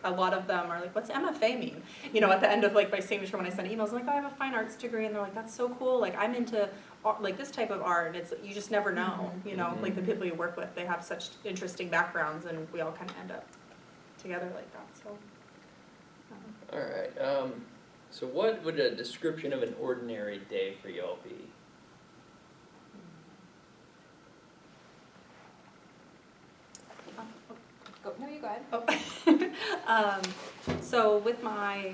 a lot of them are like, what's MFA mean? You know, at the end of like my signature when I send emails, I'm like, oh, I have a fine arts degree, and they're like, that's so cool. Like I'm into like this type of art, and it's you just never know. You know, like the people you work with, they have such interesting backgrounds, and we all kind of end up together like that. So. All right. So what would a description of an ordinary day for y'all be? No, you go ahead. Oh. So with my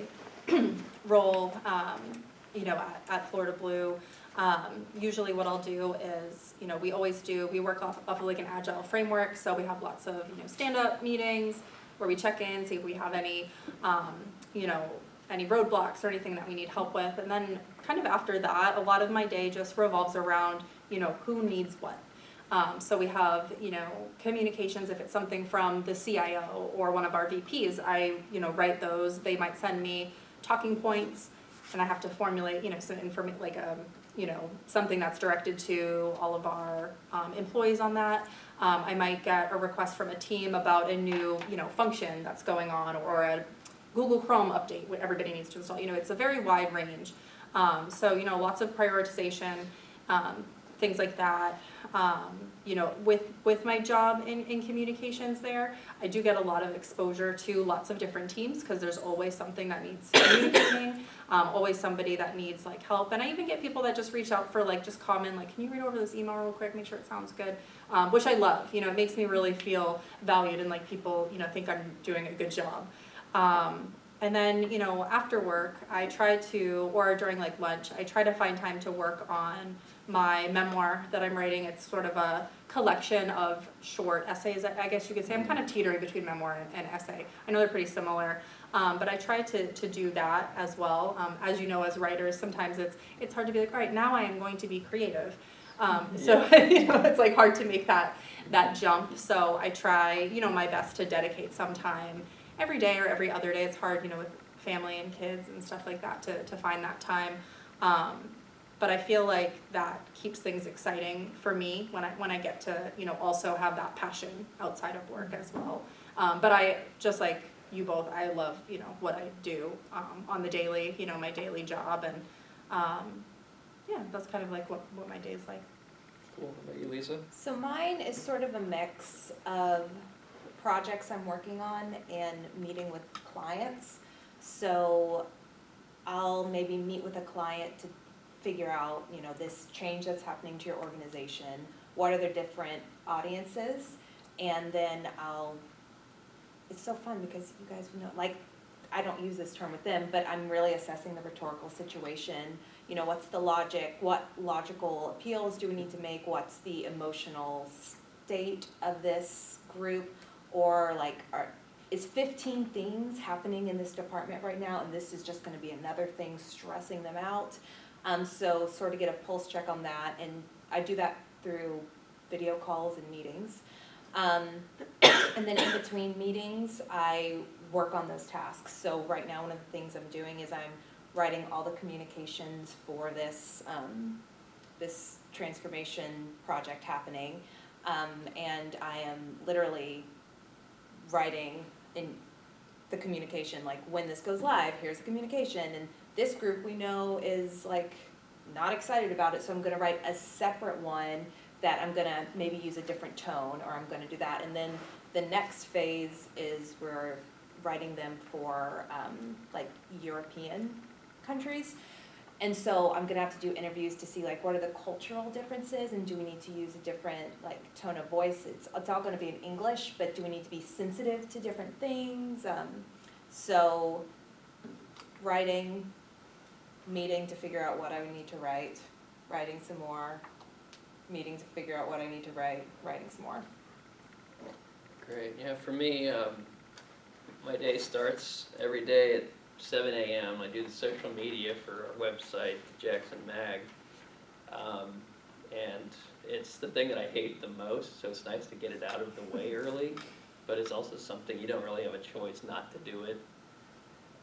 role, you know, at Florida Blue, usually what I'll do is, you know, we work off of like an agile framework, so we have lots of, you know, stand-up meetings where we check in, see if we have any, you know, any roadblocks or anything that we need help with, and then kind of after that, a lot of my day just revolves around, you know, who needs what. So we have, you know, communications, if it's something from the CIO or one of our VPs, I, you know, write those. They might send me talking points, and I have to formulate, you know, some information, like, you know, something that's directed to all of our employees on that. I might get a request from a team about a new, you know, function that's going on, or a Google Chrome update what everybody needs to install. You know, it's a very wide range. So, you know, lots of prioritization, things like that. You know, with my job in communications there, I do get a lot of exposure to lots of different teams, because there's always something that needs communicating, always somebody that needs like help. And I even get people that just reach out for like just common, like, can you read over this email real quick, make sure it sounds good, which I love. You know, it makes me really feel valued, and like people, you know, think I'm doing a good job. And then, you know, after work, I try to, or during like lunch, I try to find time to work on my memoir that I'm writing. It's sort of a collection of short essays, I guess you could say. I'm kind of teetering between memoir and essay. I know they're pretty similar, but I try to do that as well. As you know, as writers, sometimes it's hard to be like, all right, now I am going to be creative. So you know, it's like hard to make that jump. So I try, you know, my best to dedicate some time every day or every other day. It's hard, you know, with family and kids and stuff like that to find that time. But I feel like that keeps things exciting for me when I get to, you know, also have that passion outside of work as well. But I, just like you both, I love, you know, what I do on the daily, you know, my daily job. And yeah, that's kind of like what my day's like. Cool. What about you, Lisa? So mine is sort of a mix of projects I'm working on and meeting with clients. So I'll maybe meet with a client to figure out, you know, this change that's happening to your organization. What are their different audiences? And then it's so fun because you guys know, like, I don't use this term with them, but I'm really assessing the rhetorical situation. You know, what's the logic? What logical appeals do we need to make? What's the emotional state of this group? Or like, is 15 things happening in this department right now, and this is just going to be another thing stressing them out? So sort of get a pulse check on that, and I do that through video calls and meetings. And then in between meetings, I work on those tasks. So right now, one of the things I'm doing is I'm writing all the communications for this this transformation project happening, and I am literally writing in the communication, like, when this goes live, here's the communication, and this group we know is like not excited about it, so I'm going to write a separate one that I'm going to maybe use a different tone, or I'm going to do that. And then the next phase is we're writing them for like European countries. And so I'm going to have to do interviews to see, like, what are the cultural differences, and do we need to use a different, like, tone of voice? It's all going to be in English, but do we need to be sensitive to different things? So writing, meeting to figure out what I need to write, writing some more, meeting to figure out what I need to write, writing some more. Great. Yeah, for me, my day starts every day at 7 a.m. I do the social media for our website, Jackson Mag, and it's the thing that I hate the most, so it's nice to get it out of the way early, but it's also something you don't really have a choice not to do it.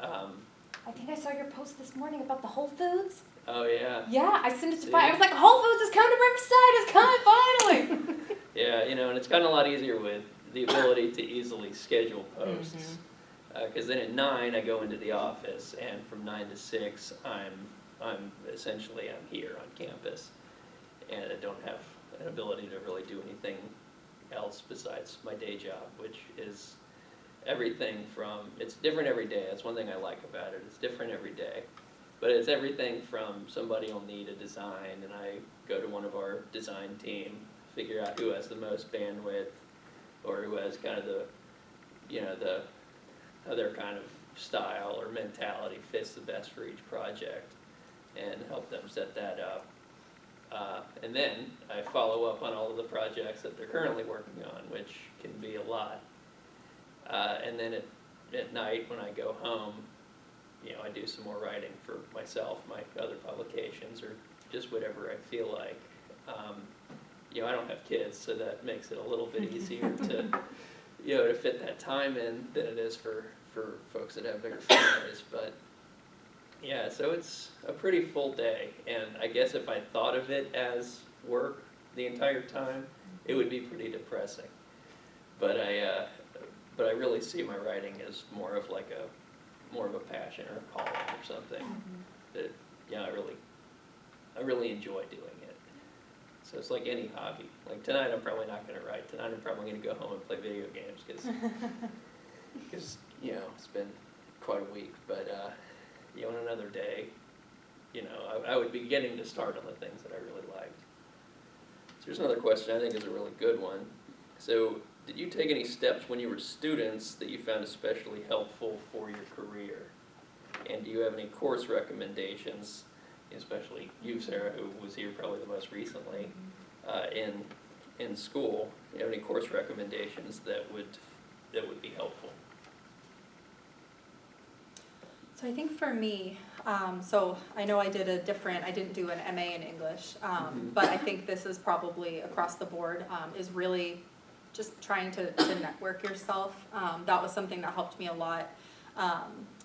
I think I saw your post this morning about the Whole Foods. Oh, yeah. Yeah, I sent it to I was like, Whole Foods is coming to Riverside, it's coming finally! Yeah, you know, and it's gotten a lot easier with the ability to easily schedule posts. Because then at 9 I go into the office, and from 9 to 6 I'm essentially here on campus, and I don't have an ability to really do anything else besides my day job, which is everything from, it's different every day. That's one thing I like about it. It's different every day. But it's everything from somebody will need a design, and I go to one of our design team, figure out who has the most bandwidth, or who has kind of the, you know, the other kind of style or mentality fits the best for each project, and help them set that up. And then I follow up on all of the projects that they're currently working on, which can be a lot. And then at night when I go home, you know, I do some more writing for myself, my other publications, or just whatever I feel like. You know, I don't have kids, so that makes it a little bit easier to, you know, to fit that time in than it is for folks that have bigger families. But yeah, so it's a pretty full day, and I guess if I thought of it as work the entire time, it would be pretty depressing. But I really see my writing as more of a passion or a calling or something that, yeah, I really enjoy doing it. So it's like any hobby. Like tonight I'm probably not going to write. Tonight I'm probably going to go home and play video games because you know, it's been quite a week. But you know, on another day, you know, I would be getting to start on the things that I really liked. So here's another question I think is a really good one. So did you take any steps when you were students that you found especially helpful for your career? And do you have any course recommendations, especially you, Sarah, who was here probably the most recently, in school? Do you have any course recommendations that would be helpful? So I think for me, so I know I didn't do an MA in English, but I think this is probably across the board, is really just trying to network yourself. That was something that helped me a lot.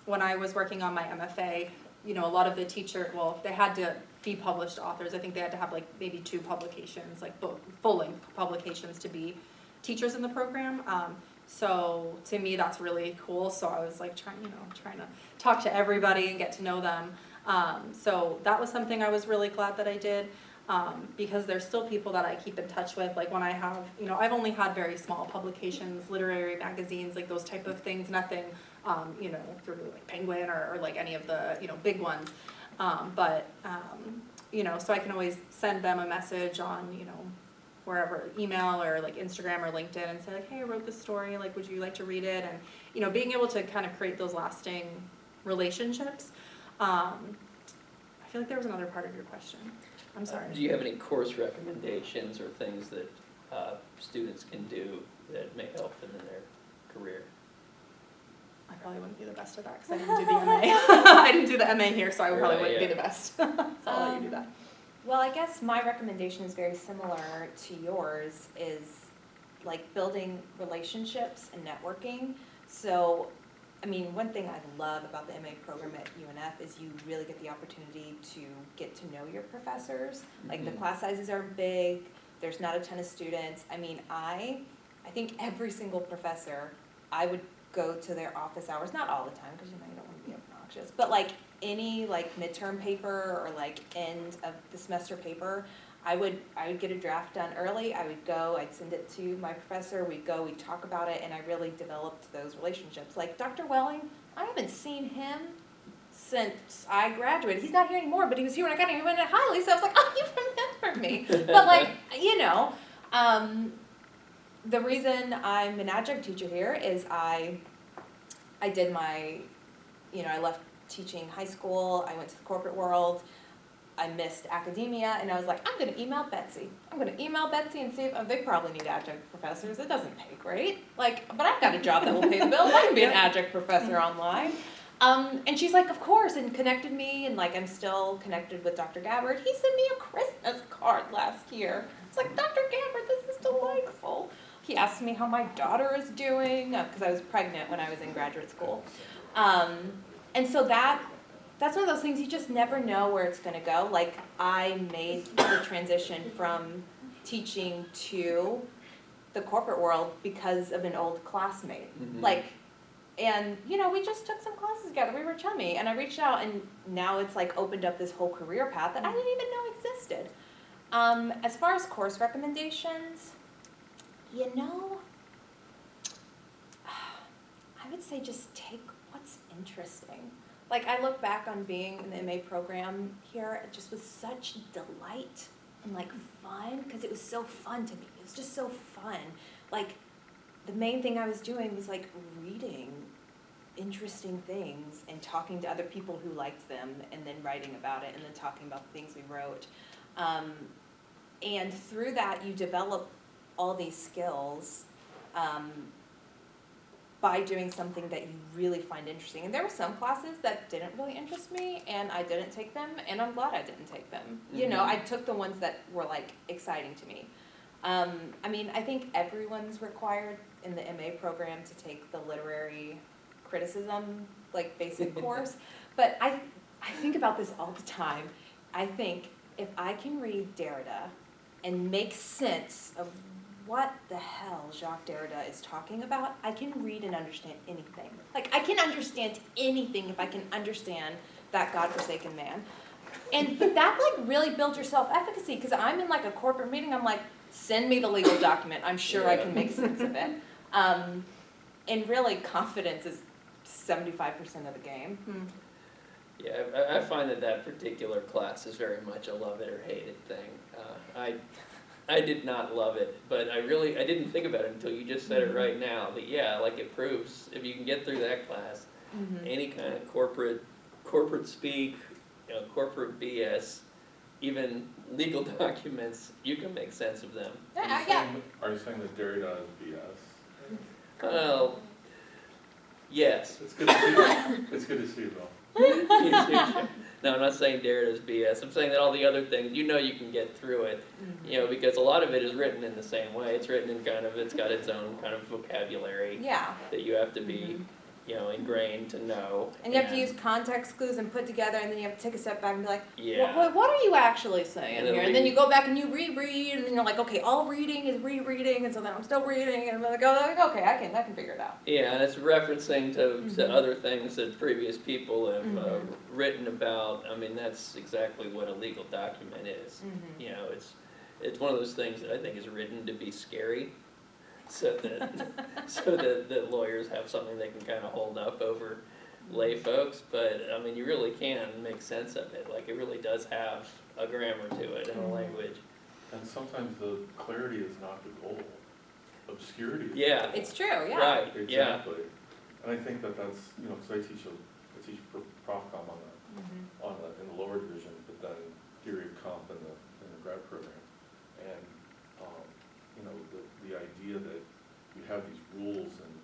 When I was working on my MFA, you know, a lot of the they had to be published authors. I think they had to have like maybe 2 publications, like full-length publications to be teachers in the program. So to me, that's really cool. So I was like trying to talk to everybody and get to know them. So that was something I was really glad that I did. Because there's still people that I keep in touch with, like when I have, you know, I've only had very small publications, literary magazines, like those type of things, nothing, you know, through like Penguin or like any of the, you know, big ones. You know, so I can always send them a message on, you know, wherever, email or like Instagram or LinkedIn, and say like, hey, I wrote this story, like, would you like to read it? And, you know, being able to kind of create those lasting relationships. I feel like there was another part of your question. I'm sorry. Do you have any course recommendations or things that students can do that may help them in their career? I probably wouldn't be the best at that because I didn't do the MA. I didn't do the MA here, so I probably wouldn't be the best. So I'll let you do that. Well, I guess my recommendation is very similar to yours, is like building relationships and networking. So, I mean, one thing I love about the MA program at UNF is you really get the opportunity to get to know your professors. Like the class sizes are big, there's not a ton of students. I mean, I think every single professor, I would go to their office hours, not all the time, because you know, you don't want to be obnoxious, but like any like midterm paper or like end of the semester paper, I would get a draft done early. I would go, I'd send it to my professor, we'd talk about it, and I really developed those relationships. Like Dr. Welling, I haven't seen him since I graduated. He's not here anymore, but he was here when I got here. He went at Hiley, so I was like, oh, you remember me. But like, you know, the reason I'm an adjunct teacher here is I did my, you know, I left teaching high school, I went to the corporate world, I missed academia, and I was like, I'm going to email Betsy. I'm going to email Betsy and see if they probably need adjunct professors. It doesn't pay great, like, but I've got a job that will pay the bills. I can be an adjunct professor online. And she's like, of course, and connected me, and like I'm still connected with Dr. Gabbard. He sent me a Christmas card last year. It's like, Dr. Gabbard, this is delightful. He asked me how my daughter is doing, because I was pregnant when I was in graduate school. And so that's one of those things you just never know where it's going to go. Like, I made the transition from teaching to the corporate world because of an old classmate. Like, And, we just took some classes together, we were chummy, and I reached out, and now it's like opened up this whole career path that I didn't even know existed. As far as course recommendations, I would say just take what's interesting. Like, I look back on being in the MA program here, it just was such delight and like fun, because it was so fun to me. It was just so fun. Like, the main thing I was doing was like reading interesting things and talking to other people who liked them, and then writing about it, and then talking about the things we wrote. And through that, you develop all these skills by doing something that you really find interesting. And there were some classes that didn't really interest me, and I didn't take them, and I'm glad I didn't take them. I took the ones that were like exciting to me. I think everyone's required in the MA program to take the literary criticism, like basic course, but I think about this all the time. I think if I can read Derrida and make sense of what the hell Jacques Derrida is talking about, I can read and understand anything. Like, I can understand anything if I can understand that godforsaken man. But that like really builds your self-efficacy, because I'm in like a corporate meeting, I'm like, send me the legal document, I'm sure I can make sense of it. And really, confidence is 75% of the game. Yeah, I find that particular class is very much a love it or hate it thing. I did not love it, but I didn't think about it until you just said it right now, that it proves, if you can get through that class, any kind of corporate speak, corporate BS, even legal documents, you can make sense of them. Are you saying that Derrida is BS? Well, yes. It's good to see you. It's good to see you, Bill. No, I'm not saying Derrida's BS. I'm saying that all the other things, you can get through it, because a lot of it is written in the same way. It's written in it's got its own kind of vocabulary that you have to be, ingrained to know. And you have to use context clues and put together, and then you have to take a step back and be like, yeah. what are you actually saying And here? And then you go back and you reread, and then you're like, okay, all reading is rereading, and so then I'm still reading, and I'm like, okay, I can figure it out. Yeah, and it's referencing to other things that previous people have written about. That's exactly what a legal document is. It's one of those things that I think is written to be scary, so that lawyers have something they can kind of hold up over lay folks. But you really can make sense of it. Like, it really does have a grammar to it and a language. And sometimes the clarity is not the goal. Obscurity is Yeah. the goal. It's true, yeah. Right. Exactly. And I think that's, because I teach Prof Com in the lower division, but then theory of comp in the grad program. And the idea that you have these rules and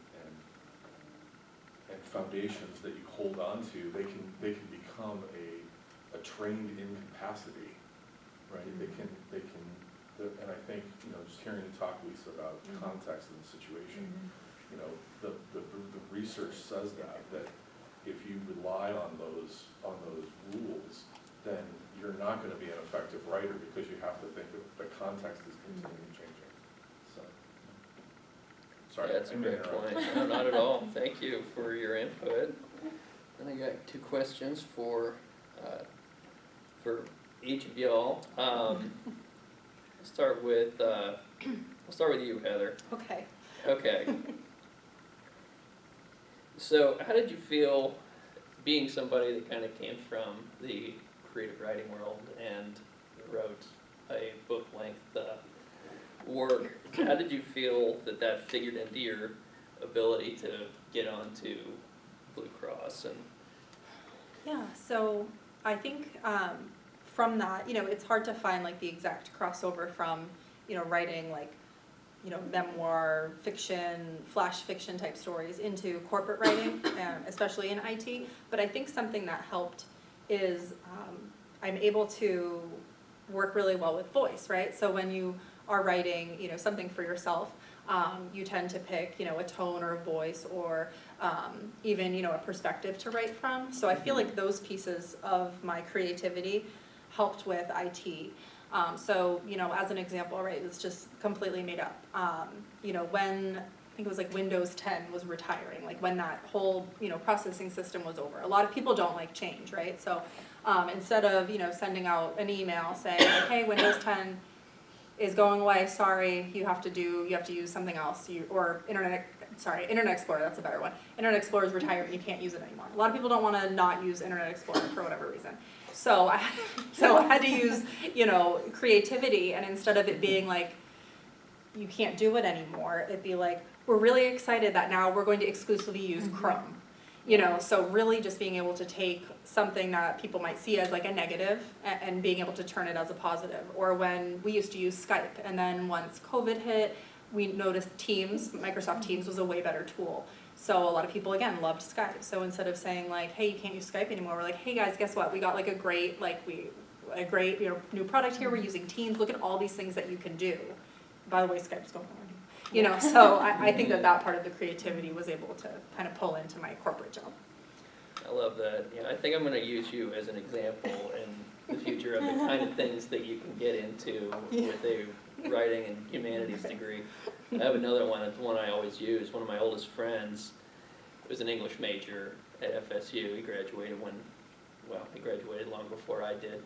foundations that you hold on to, they can become a trained incapacity, right? They can, and I think, just hearing you talk, Lisa, about context of the situation, the research says that if you rely on those rules, then you're not going to be an effective writer, because you have to think that the context is continually changing. So, sorry, That's a great point. No, not at all. Thank you for your input. And I got 2 questions for each of y'all. I'll start with you, Heather. Okay. Okay. So, how did you feel being somebody that kind of came from the creative writing world and wrote a book-length work? How did you feel that figured into your ability to get onto Blue Cross? And Yeah, so I think from that, it's hard to find like the exact crossover from, writing like, memoir, fiction, flash fiction type stories into corporate writing, especially in IT. But I think something that helped is I'm able to work really well with voice, right? So when you are writing, something for yourself, you tend to pick, a tone or a voice or even, a perspective to write from. So I feel like those pieces of my creativity helped with IT. So, as an example, right, it's just completely made up. When think it was like Windows 10 was retiring, like when that whole, processing system was over. A lot of people don't like change, right? So instead of, sending out an email saying, like, hey, Windows 10 is going away, sorry, you have to use something else, or Internet Explorer, that's a better one. Internet Explorer is retired, you can't use it anymore. A lot of people don't want to not use Internet Explorer for whatever reason. So I had to use, creativity, and instead of it being like, you can't do it anymore, it'd be like, we're really excited that now we're going to exclusively use Chrome. So really just being able to take something that people might see as like a negative and being able to turn it as a positive. Or when we used to use Skype, and then once COVID hit, we noticed Microsoft Teams was a way better tool. So a lot of people, again, loved Skype. So instead of saying like, hey, you can't use Skype anymore, we're like, hey guys, guess what? We got like a great new product here. We're using Teams. Look at all these things that you can do. By the way, Skype's going on. So I think that part of the creativity was able to kind of pull into my corporate job. I love that. I think I'm going to use you as an example in the future of the kind of things that you can get into with a writing and humanities degree. I have another one, it's one I always use. One of my oldest friends was an English major at FSU. He graduated long before I did.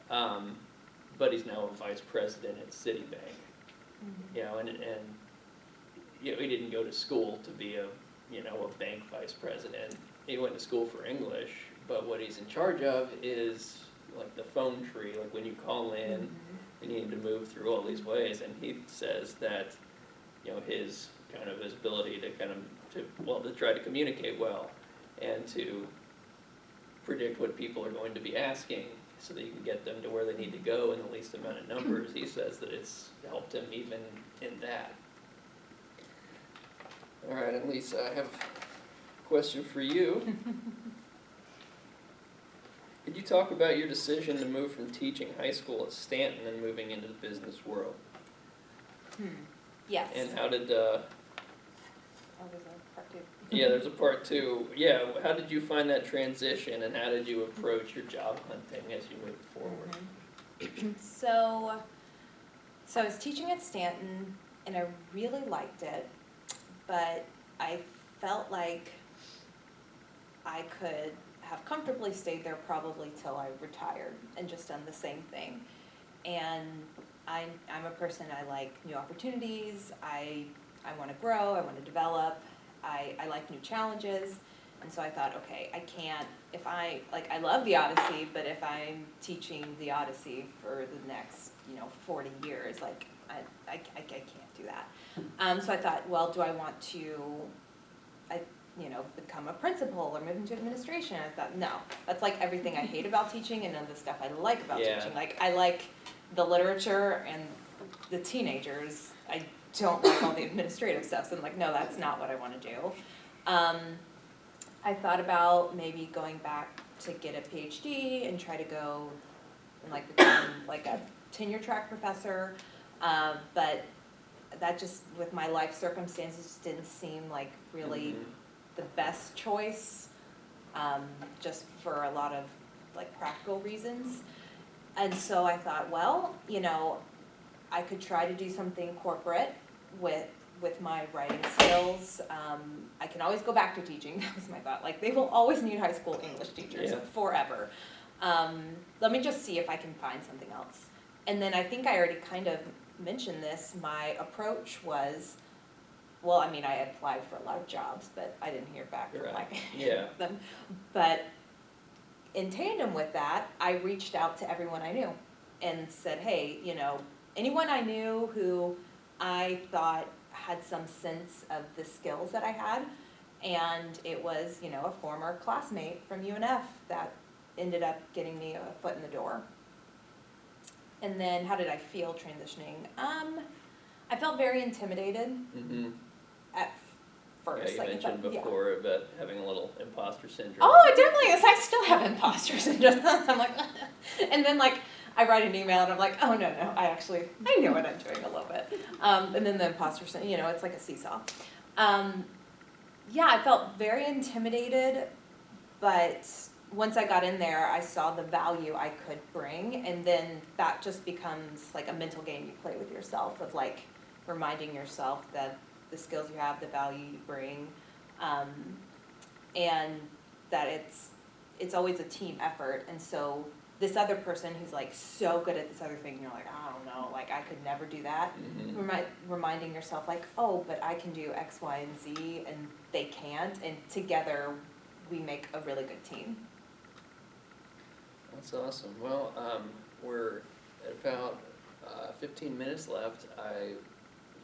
But he's now a vice president at Citibank. He didn't go to school to be a bank vice president. He went to school for English, but what he's in charge of is like the phone tree, like when you call in and you need to move through all these ways, and he says that, his ability to try to communicate well and to predict what people are going to be asking so that you can get them to where they need to go in the least amount of numbers, he says that it's helped him even in that. All right, and Lisa, I have a question for you. Could you talk about your decision to move from teaching high school at Stanton and moving into the business world? Yes. And how did, Oh, there's a part 2. yeah, there's a part 2. Yeah, how did you find that transition, and how did you approach your job hunting as you moved forward? So I was teaching at Stanton, and I really liked it, but I felt like I could have comfortably stayed there probably till I retired and just done the same thing. And I'm a person, I like new opportunities, I want to grow, I want to develop, I like new challenges. And so I thought, okay, I can't, I love the Odyssey, but if I'm teaching the Odyssey for the next, 40 years, I can't do that. So I thought, well, do I want to, become a principal or move into administration? I thought, no, that's like everything I hate about teaching and none of the stuff I like about teaching. I like the literature and the teenagers. I don't like all the administrative stuff. So I'm like, no, that's not what I want to do. I thought about maybe going back to get a PhD and try to go and become a tenure track professor, but that just, with my life circumstances, just didn't seem like really the best choice, just for a lot of practical reasons. And so I thought, well, I could try to do something corporate with my writing skills. I can always go back to teaching. That was my thought. They will always need high school English teachers forever. Let me just see if I can find something else. And then I think I already kind of mentioned this. My approach was, I applied for a lot of jobs, but I didn't hear back from them. But in tandem with that, I reached out to everyone I knew and said, hey, anyone I knew who I thought had some sense of the skills that I had. And it was, a former classmate from UNF that ended up getting me a foot in the door. And then how did I feel transitioning? I felt very intimidated at first. Yeah, you mentioned before about having a little imposter syndrome. Oh, it definitely is. I still have imposter syndrome. I'm like, and then I write an email and I'm like, oh no, I know what I'm doing a little bit. And then the imposter syndrome, it's like a seesaw. I felt very intimidated, but once I got in there, I saw the value I could bring, and then that just becomes a mental game you play with yourself of reminding yourself that the skills you have, the value you bring, and that it's always a team effort. And so this other person who's like so good at this other thing, you're like, I don't know, like I could never do that. Reminding yourself like, oh, but I can do X, Y, and Z, and they can't, and together we make a really good team. That's awesome. Well, we're at about 15 minutes left. I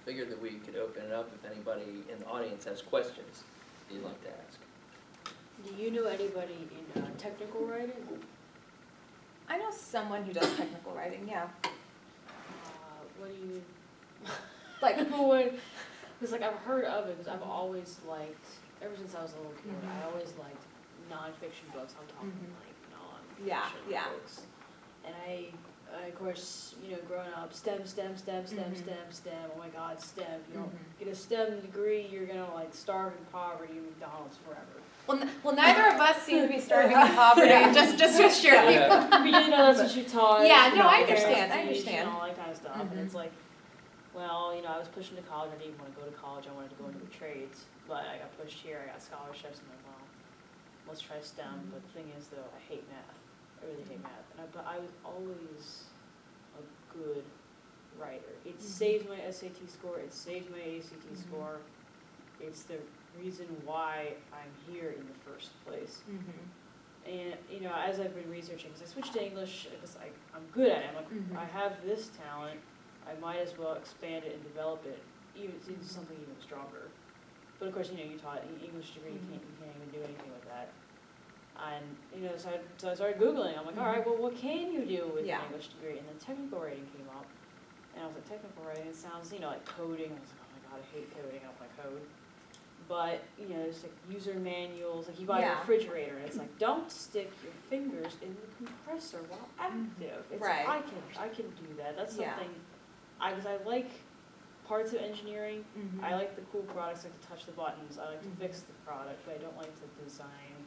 figured that we could open it up if anybody in the audience has questions you'd like to ask. Do you know anybody in technical writing? I know someone who does technical writing, yeah. What do you, Like, because like I've heard of it, because I've always liked, ever since I was a little kid, I always liked nonfiction books. I'm talking like nonfiction Yeah. books. And I, of course, you know, growing up, STEM, oh my God, STEM. If you don't get a STEM degree, you're gonna like starve in poverty in McDonald's forever. well, neither of us seem to be starving in poverty, just to share. Yeah. But you know, that's what you taught. Yeah, no, you know, I parents understand, I teach understand. And all that kind of stuff, and it's like, well, you know, I was pushed into college, I didn't even want to go to college, I wanted to go into the trades, but I got pushed here, I got scholarships, and I'm like, well, let's try STEM, but the thing is though, I hate math, I really hate math, but I was always a good writer. It saved my SAT score, it saved my ACT score, it's the reason why I'm here in the first place. And, you know, as I've been researching, because I switched to English, because I'm good at it, I'm like, I have this talent, I might as well expand it and develop it even into something even stronger. But of course, you know, you taught an English degree, you can't even do anything with that. And, you know, so I started Googling, I'm like, all right, well, what can you do with an English degree? And then technical writing came up, and I was like, technical writing, it sounds, you know, like coding. I was like, oh my God, I hate coding, I don't want to code. But, you know, there's like user manuals, like you buy a refrigerator, and it's like, don't stick your fingers in the compressor while active. It's like, I can do that, that's something, because I like parts of engineering, I like the cool products, I like to touch the buttons, I like to fix the product, but I don't like to design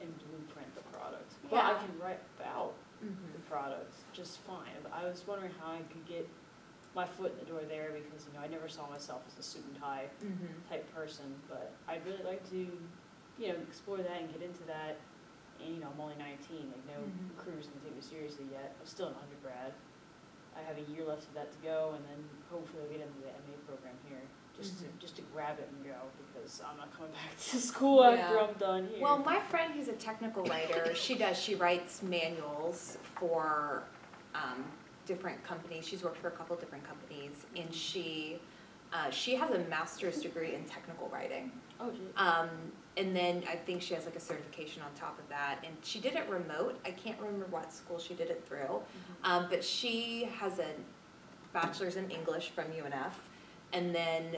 and blueprint the product. But I can write about the product just fine. But I was wondering how I could get my foot in the door there, because, you know, I never saw myself as a suit and tie type person, but I'd really like to, you know, explore that and get into that. And, you know, I'm only 19, like no recruiter's gonna take me seriously yet. I'm still an undergrad. I have a year left of that to go, and then hopefully I'll get into the MA program here, just to grab it and go, because I'm not coming back to school after I'm done here. Well, my friend who's a technical writer, she writes manuals for different companies. She's worked for a couple different companies, and she has a master's degree in technical writing. Oh, geez. And then I think she has like a certification on top of that, and she did it remote. I can't remember what school she did it through, but she has a bachelor's in English from UNF, and then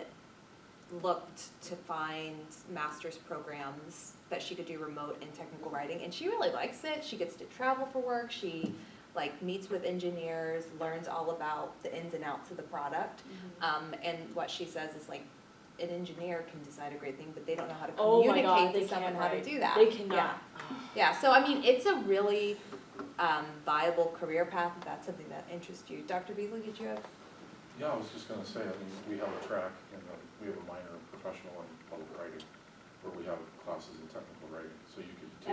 looked to find master's programs that she could do remote in technical writing, and she really likes it. She gets to travel for work. She like meets with engineers, learns all about the ins and outs of the product, and what she says is like, an engineer can decide a great thing, but they don't know how to communicate to someone how to do that. They cannot. Yeah, so I mean, it's a really viable career path if that's something that interests you. Dr. Beasley, did you have? Yeah, I was just gonna say, I mean, we have a track, and we have a minor in professional and public writing, where we have classes in technical writing, so you could take